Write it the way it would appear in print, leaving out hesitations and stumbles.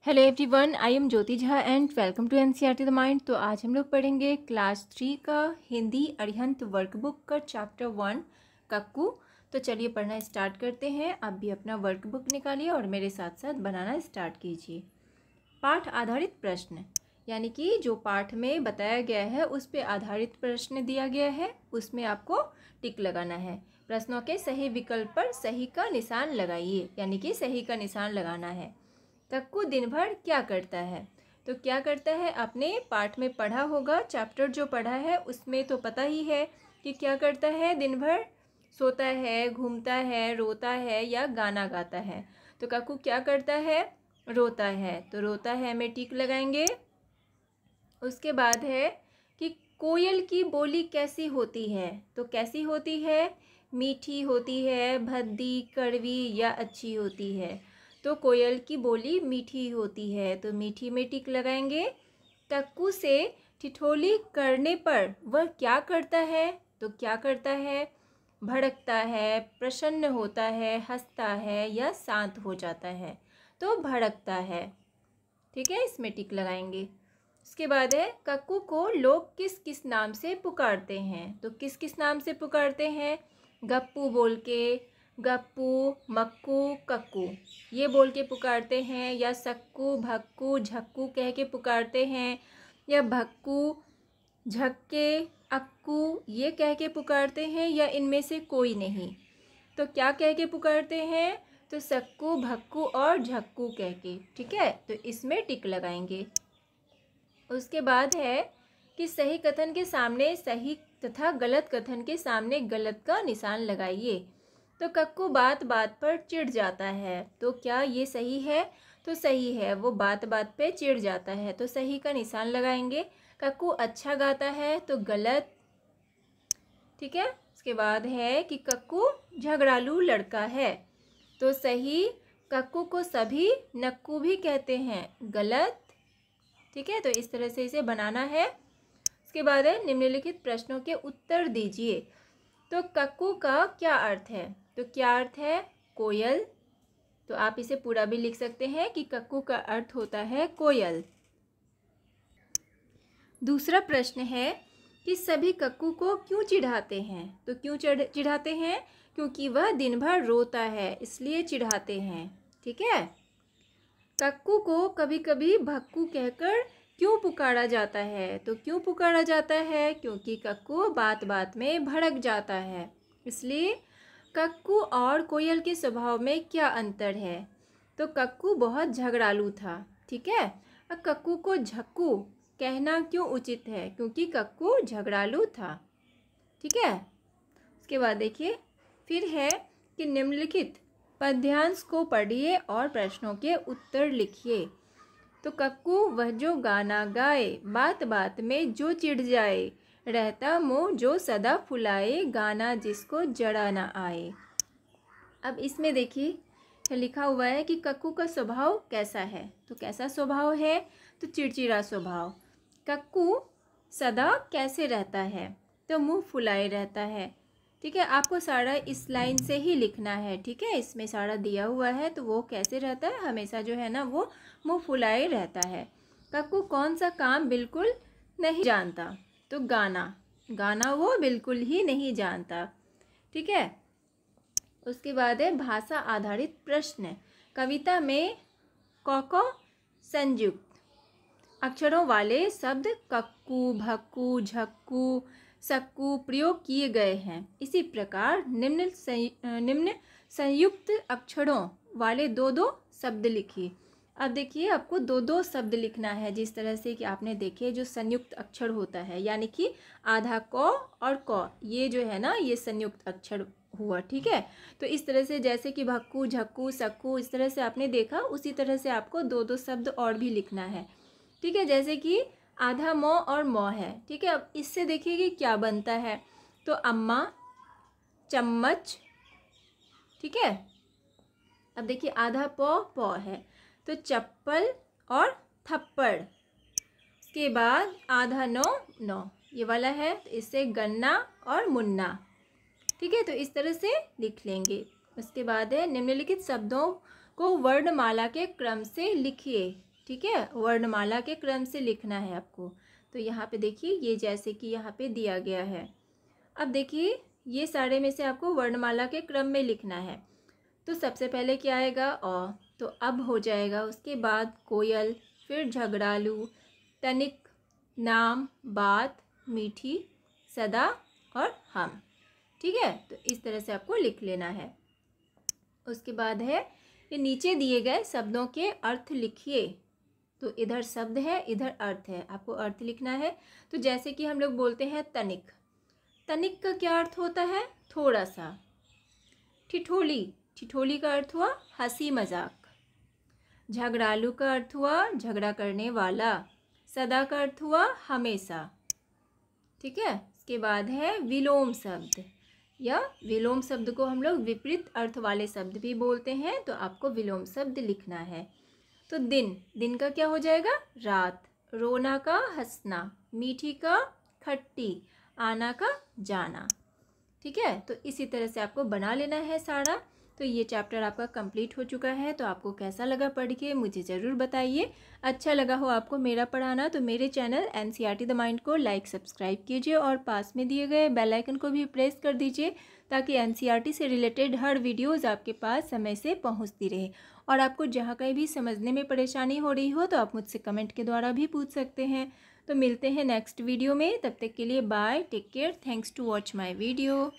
Hello everyone, I am Jyoti Jha and welcome to NCERT the mind. तो आज हम लोग पढ़ेंगे क्लास 3 का हिंदी अरिहंत वर्कबुक का चैप्टर 1 कक्कू। तो चलिए पढ़ना स्टार्ट करते हैं। आप भी अपना वर्कबुक निकालिए और मेरे साथ साथ बनाना स्टार्ट कीजिए। पाठ आधारित प्रश्न, यानी कि जो पाठ में बताया गया है उस पर आधारित प्रश्न दिया गया है, उसमें आपको टिक लगाना है। प्रश्नों के सही विकल्प पर सही का निशान लगाइए, यानी कि सही का निशान लगाना है। कक्कू दिन भर क्या करता है? तो क्या करता है आपने पाठ में पढ़ा होगा, चैप्टर जो पढ़ा है उसमें तो पता ही है कि क्या करता है। दिन भर सोता है, घूमता है, रोता है या गाना गाता है। तो कक्कू क्या करता है? रोता है। तो रोता है में टिक लगाएंगे। उसके बाद है कि कोयल की बोली कैसी होती है? तो कैसी होती है? मीठी होती है, भद्दी, कड़वी या अच्छी होती है? तो कोयल की बोली मीठी होती है, तो मीठी में टिक लगाएंगे। कक्कू से ठिठोली करने पर वह क्या करता है? तो क्या करता है? भड़कता है, प्रसन्न होता है, हंसता है या शांत हो जाता है? तो भड़कता है। ठीक है, इसमें टिक लगाएंगे। उसके बाद है कक्कू को लोग किस किस नाम से पुकारते हैं? तो किस किस नाम से पुकारते हैं? गप्पू बोल के, गप्पू, मक्कू, कक्कू ये बोल के पुकारते हैं, या सक्कू, भक्कू, झक्कू कह के पुकारते हैं, या भक्कू, झक्के, अक्कू ये कह के पुकारते हैं, या इनमें से कोई नहीं? तो क्या कह के पुकारते हैं? तो सक्कू, भक्कू और झक्कू कह के। ठीक है, तो इसमें टिक लगाएंगे। उसके बाद है कि सही कथन के सामने सही तथा गलत कथन के सामने गलत का निशान लगाइए। तो कक्कू बात बात पर चिढ़ जाता है, तो क्या ये सही है? तो सही है, वो बात बात पे चिढ़ जाता है, तो सही का निशान लगाएंगे। कक्कू अच्छा गाता है, तो गलत। ठीक है, उसके बाद है कि कक्कू झगड़ालू लड़का है, तो सही। कक्कू को सभी नक्कू भी कहते हैं, गलत। ठीक है, तो इस तरह से इसे बनाना है। उसके बाद है निम्नलिखित प्रश्नों के उत्तर दीजिए। तो कक्कू का क्या अर्थ है? तो क्या अर्थ है? कोयल। तो आप इसे पूरा भी लिख सकते हैं कि कक्कू का अर्थ होता है कोयल। दूसरा प्रश्न है कि सभी कक्कू को क्यों चिढ़ाते हैं? तो क्यों चिढ़ाते हैं? क्योंकि वह दिन भर रोता है, इसलिए चिढ़ाते हैं। ठीक है, कक्कू को कभी कभी भक्कू कहकर क्यों पुकारा जाता है? तो क्यों पुकारा जाता है? क्योंकि कक्कू बात बात में भड़क जाता है, इसलिए। कक्कू और कोयल के स्वभाव में क्या अंतर है? तो कक्कू बहुत झगड़ालू था। ठीक है, अब कक्कू को झक्कू कहना क्यों उचित है? क्योंकि कक्कू झगड़ालू था। ठीक है, उसके बाद देखिए फिर है कि निम्नलिखित पद्यांश को पढ़िए और प्रश्नों के उत्तर लिखिए। तो कक्कू वह जो गाना गाए, बात बात में जो चिढ़ जाए, रहता मुँह जो सदा फुलाए, गाना जिसको जड़ा ना आए। अब इसमें देखिए लिखा हुआ है कि कक्कू का स्वभाव कैसा है? तो कैसा स्वभाव है? तो चिड़चिड़ा स्वभाव। कक्कू सदा कैसे रहता है? तो मुँह फुलाए रहता है। ठीक है, आपको सारा इस लाइन से ही लिखना है। ठीक है, इसमें सारा दिया हुआ है, तो वो कैसे रहता है? हमेशा जो है ना वो मुँह फुलाए रहता है। कक्कू कौन सा काम बिल्कुल नहीं जानता? तो गाना। गाना वो बिल्कुल ही नहीं जानता। ठीक है, उसके बाद है भाषा आधारित प्रश्न। कविता में कौ संयुक्त अक्षरों वाले शब्द कक्कू, भक्कू, झक्कू, सक्कू प्रयोग किए गए हैं। इसी प्रकार निम्न संयुक्त अक्षरों वाले दो दो शब्द लिखिए। अब देखिए आपको दो दो शब्द लिखना है, जिस तरह से कि आपने देखे जो संयुक्त अक्षर होता है, यानी कि आधा क और क, ये जो है ना ये संयुक्त अक्षर हुआ। ठीक है, तो इस तरह से जैसे कि भक्कू, झक्कू, सक्कू इस तरह से आपने देखा, उसी तरह से आपको दो दो शब्द और भी लिखना है। ठीक है, जैसे कि आधा मौ और मौ है। ठीक है, अब इससे देखिए कि क्या बनता है। तो अम्मा, चम्मच। ठीक है, अब देखिए आधा पौ है, तो चप्पल और थप्पड़। उसके बाद आधा नौ ये वाला है, तो इससे गन्ना और मुन्ना। ठीक है, तो इस तरह से लिख लेंगे। उसके बाद है निम्नलिखित शब्दों को वर्णमाला के क्रम से लिखिए। ठीक है, वर्णमाला के क्रम से लिखना है आपको। तो यहाँ पे देखिए ये जैसे कि यहाँ पे दिया गया है। अब देखिए ये सारे में से आपको वर्णमाला के क्रम में लिखना है। तो सबसे पहले क्या आएगा अ, तो अब हो जाएगा, उसके बाद कोयल, फिर झगड़ालू, तनिक, नाम, बात, मीठी, सदा और हम। ठीक है, तो इस तरह से आपको लिख लेना है। उसके बाद है ये नीचे दिए गए शब्दों के अर्थ लिखिए। तो इधर शब्द है, इधर अर्थ है, आपको अर्थ लिखना है। तो जैसे कि हम लोग बोलते हैं तनिक, तनिक का क्या अर्थ होता है? थोड़ा सा। ठिठोली, ठिठोली का अर्थ हुआ हंसी मजाक। झगड़ालू का अर्थ हुआ झगड़ा करने वाला। सदा का अर्थ हुआ हमेशा। ठीक है, इसके बाद है विलोम शब्द, या विलोम शब्द को हम लोग विपरीत अर्थ वाले शब्द भी बोलते हैं, तो आपको विलोम शब्द लिखना है। तो दिन, दिन का क्या हो जाएगा? रात। रोना का हंसना, मीठी का खट्टी, आना का जाना। ठीक है, तो इसी तरह से आपको बना लेना है सारा। तो ये चैप्टर आपका कंप्लीट हो चुका है। तो आपको कैसा लगा पढ़ के मुझे ज़रूर बताइए। अच्छा लगा हो आपको मेरा पढ़ाना तो मेरे चैनल एनसीईआरटी द माइंड को लाइक सब्सक्राइब कीजिए और पास में दिए गए बेल आइकन को भी प्रेस कर दीजिए, ताकि एनसीईआरटी से रिलेटेड हर वीडियोज़ आपके पास समय से पहुँचती रहे। और आपको जहाँ कहीं भी समझने में परेशानी हो रही हो तो आप मुझसे कमेंट के द्वारा भी पूछ सकते हैं। तो मिलते हैं नेक्स्ट वीडियो में, तब तक के लिए bye, take care, thanks to watch my video.